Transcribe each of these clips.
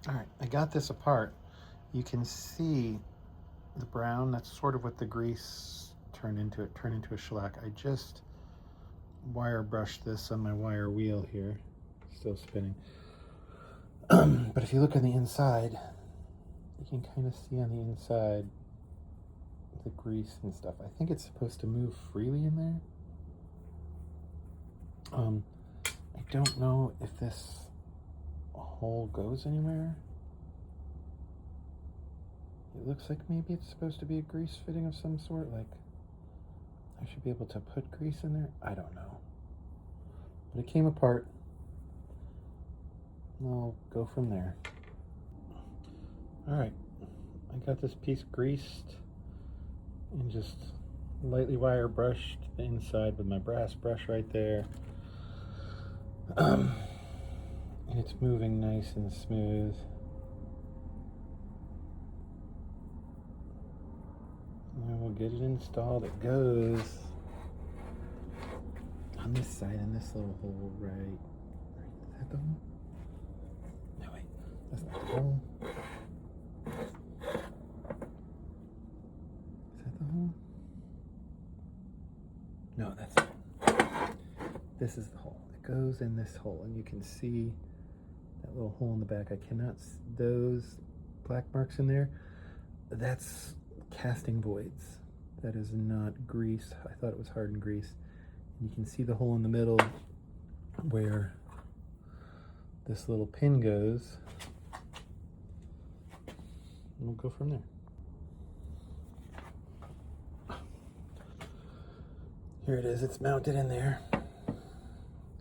All right, I got this apart. You can see the brown, that's sort of what the grease turned into. It turned into a shellac. I just wire brushed this on my wire wheel here, still spinning. But if you look on the inside, you can kind of see on the inside the grease and stuff. I think it's supposed to move freely in there. I don't know if this hole goes anywhere. It looks like maybe it's supposed to be a grease fitting of some sort, like I should be able to put grease in there. I don't know. But it came apart. I'll go from there. All right, I got this piece greased and just lightly wire brushed the inside with my brass brush right there. And it's moving nice and smooth. And we'll get it installed. It goes on this side in this little hole right. Is that the hole? No, wait, that's not the hole. Is that the hole? No, that's not. This is the hole. It goes in this hole, and you can see that little hole in the back. I cannot see those black marks in there. That's casting voids. That is not grease. I thought it was hardened grease. You can see the hole in the middle where this little pin goes. And we'll go from there. Here it is. It's mounted in there.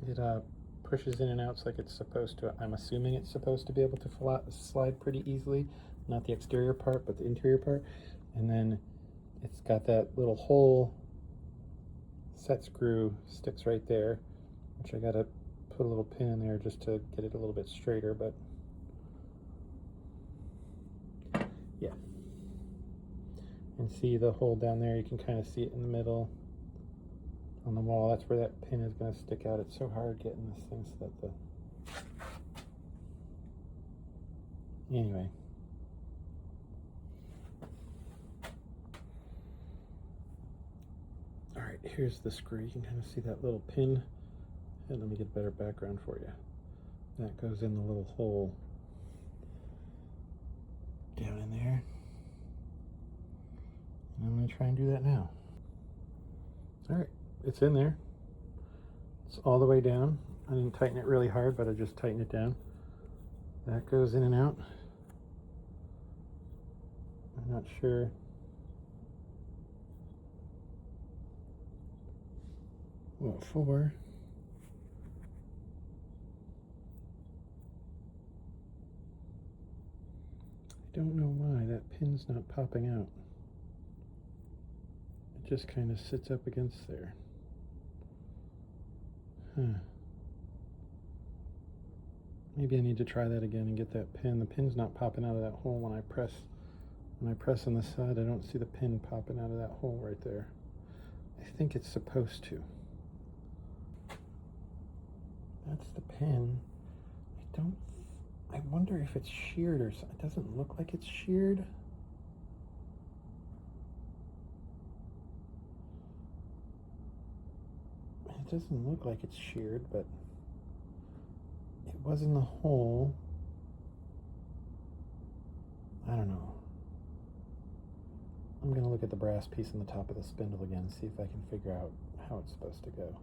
It pushes in and out like it's supposed to. I'm assuming it's supposed to be able to slide pretty easily. Not the exterior part, but the interior part. And then it's got that little hole set screw sticks right there, which I gotta put a little pin in there just to get it a little bit straighter, but yeah. And see the hole down there, you can kind of see it in the middle on the wall. That's where that pin is going to stick out. It's so hard getting this thing so that anyway. All right, here's the screw. You can kind of see that little pin. And let me get a better background for you. That goes in the little hole down in there. And I'm going to try and do that now. All right, it's in there. It's all the way down. I didn't tighten it really hard, but I just tightened it down. That goes in and out. I'm not sure. What for? I don't know why that pin's not popping out. It just kind of sits up against there. Huh. Maybe I need to try that again and get that pin. The pin's not popping out of that hole when I press. When I press on the side, I don't see the pin popping out of that hole right there. I think it's supposed to. That's the pin. I wonder if it's sheared or something. It doesn't look like it's sheared. It doesn't look like it's sheared, but it was in the hole. I don't know. I'm going to look at the brass piece on the top of the spindle again, see if I can figure out how it's supposed to go.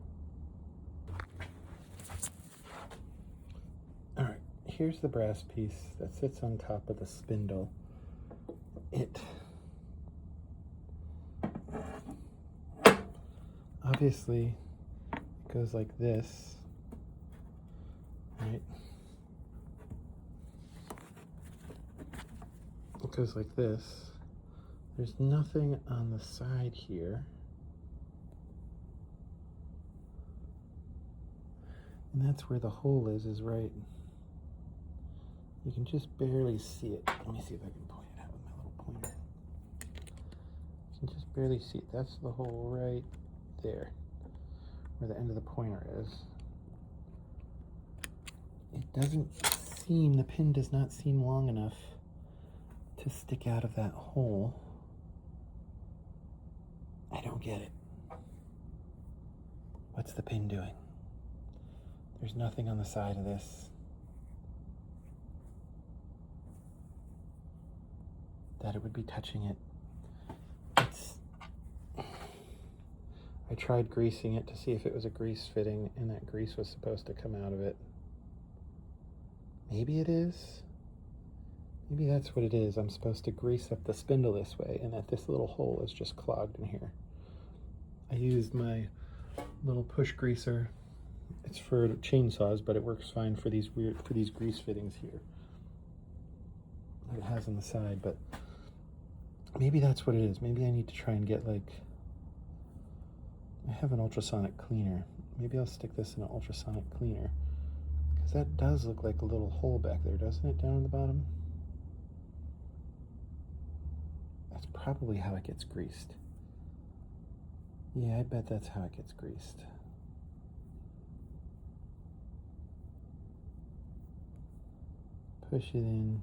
All right, here's the brass piece that sits on top of the spindle. It obviously goes like this, right? It goes like this. There's nothing on the side here. And that's where the hole is right. You can just barely see it. Let me see if I can point it out with my little pointer. You can just barely see it. That's the hole right there, where the end of the pointer is. It doesn't seam, the pin does not seem long enough to stick out of that hole. I don't get it. What's the pin doing? There's nothing on the side of this that it would be touching it. I tried greasing it to see if it was a grease fitting, and that grease was supposed to come out of it. Maybe it is. Maybe that's what it is. I'm supposed to grease up the spindle this way, and that this little hole is just clogged in here. I used my little push greaser. It's for chainsaws, but it works fine for these grease fittings here that it has on the side. But maybe that's what it is. Maybe I need to try and get, like, I have an ultrasonic cleaner. Maybe I'll stick this in an ultrasonic cleaner, because that does look like a little hole back there, doesn't it, down in the bottom? That's probably how it gets greased. Yeah, I bet that's how it gets greased. Push it in.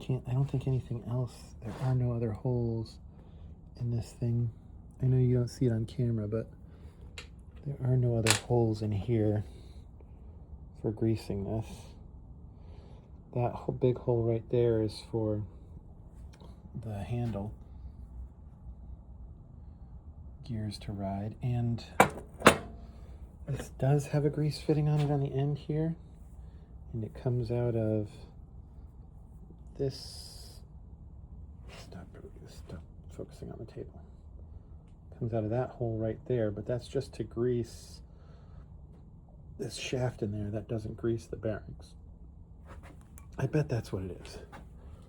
I don't think anything else. There are no other holes in this thing. I know you don't see it on camera, but there are no other holes in here for greasing this. That big hole right there is for the handle, gears to ride, and this does have a grease fitting on it on the end here, and it comes out of this. Stop focusing on the table. Comes out of that hole right there, but that's just to grease this shaft in there. That doesn't grease the bearings. I bet that's what it is.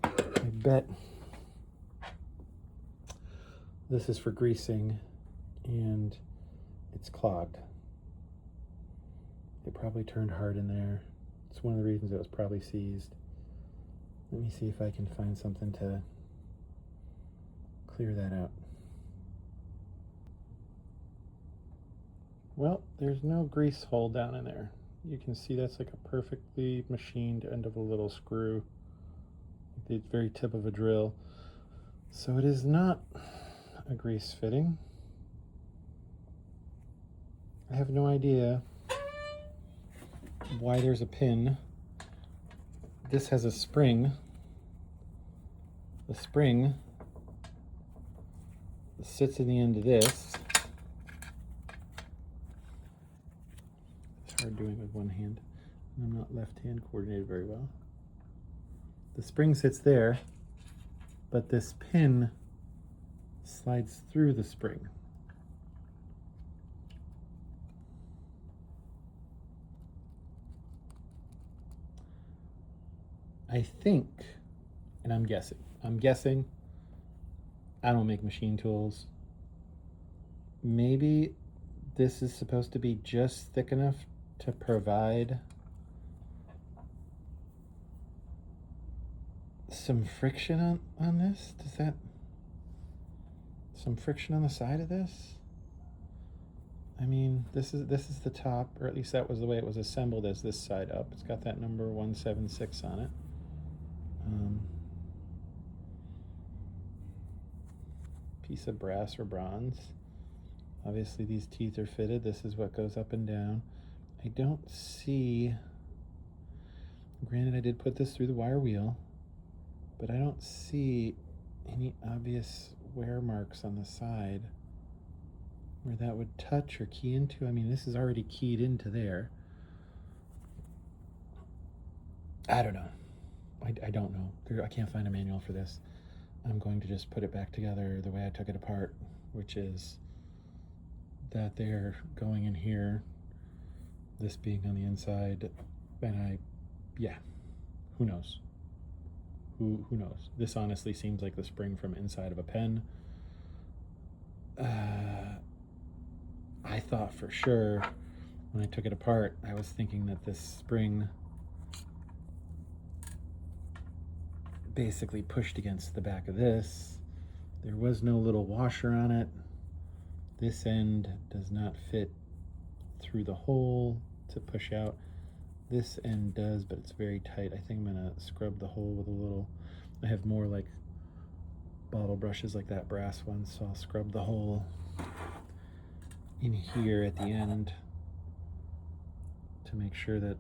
I bet this is for greasing and it's clogged. It probably turned hard in there. It's one of the reasons it was probably seized. Let me see if I can find something to clear that out. Well, there's no grease hole down in there. You can see that's like a perfectly machined end of a little screw, the very tip of a drill. So it is not a grease fitting. I have no idea why there's a pin. This has a spring. The spring sits in the end of this. It's hard doing it with one hand. I'm not left-hand coordinated very well. The spring sits there, but this pin slides through the spring. I think, and I'm guessing, I don't make machine tools. Maybe this is supposed to be just thick enough to provide some friction on this. Does that, some friction on the side of this? I mean, this is the top, or at least that was the way it was assembled, as this side up. It's got that number 176 on it. Piece of brass or bronze. Obviously these teeth are fitted. This is what goes up and down. I don't see, granted I did put this through the wire wheel, but I don't see any obvious wear marks on the side where that would touch or key into. I mean, this is already keyed into there. I don't know. I don't know. I can't find a manual for this. I'm going to just put it back together the way I took it apart, which is that they're going in here, this being on the inside, and yeah, who knows? Who knows? This honestly seems like the spring from inside of a pen. I thought for sure when I took it apart, I was thinking that this spring basically pushed against the back of this. There was no little washer on it. This end does not fit through the hole to push out. This end does, but it's very tight. I think I'm gonna scrub the hole with a little, I have more like bottle brushes like that brass one, so I'll scrub the hole in here at the end to make sure that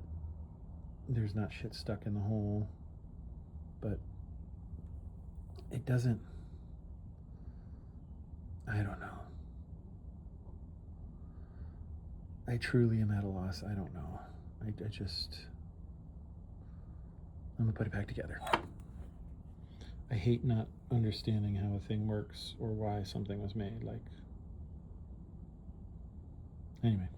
there's not shit stuck in the hole. But it doesn't, I don't know. I truly am at a loss. I don't know. I'm gonna put it back together. I hate not understanding how a thing works or why something was made. Like, anyway.